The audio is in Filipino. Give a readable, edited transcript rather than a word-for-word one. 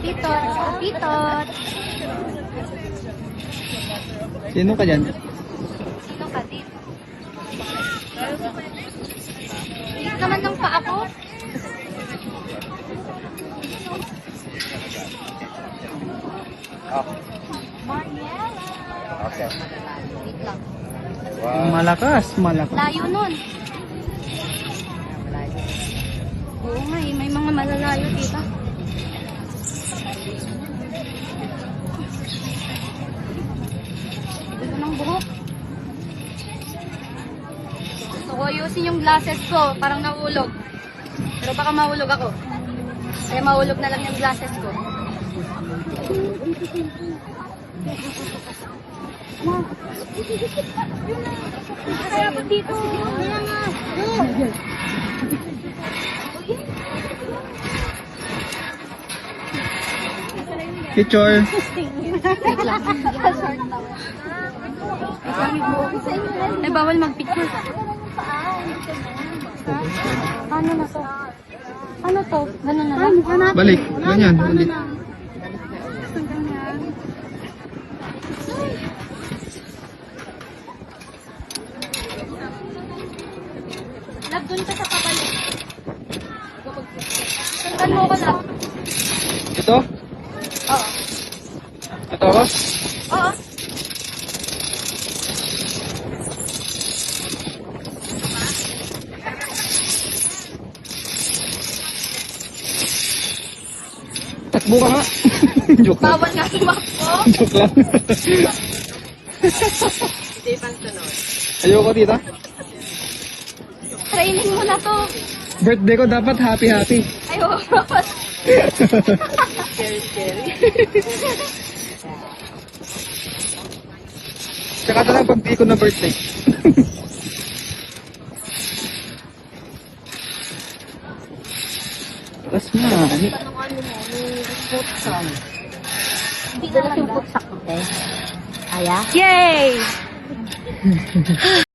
Titot, titot. Sino ka dyan? Sino ka din? Liit naman ng paa ko. Mariela. Okay. Wait lang. Malakas, malakas. Layo nun. Oo nga eh, may mga malalayo dito. Ito ng buhok. Gusto ko ayusin yung glasses ko, parang nahulog. Pero baka mahulog ako. Kaya mahulog na lang yung glasses ko. Kaya ako dito. Kaya nga. Picture. Wait lang. Ay, bawal mag-picture. Paano na to? Ano to? Ganun na lang? Balik. Ganyan. Ulit. Love, dun ka sa pabalik. Sundan mo ko, Love. Ito? Oo. Ito ako? Oo. Takbo ka nga. Joke lang. Bawal nga tumakbo. Joke lang. Hindi pang sunod. Ayoko tita. Training mo na to. Birthday ko dapat happy-happy. Ayoko. Scary. Tsaka na lang pag di ko na birthday. Tapos na. Anong ano mo? Putsak. Hindi na lang yung putsak. Okay. Aya? Yay!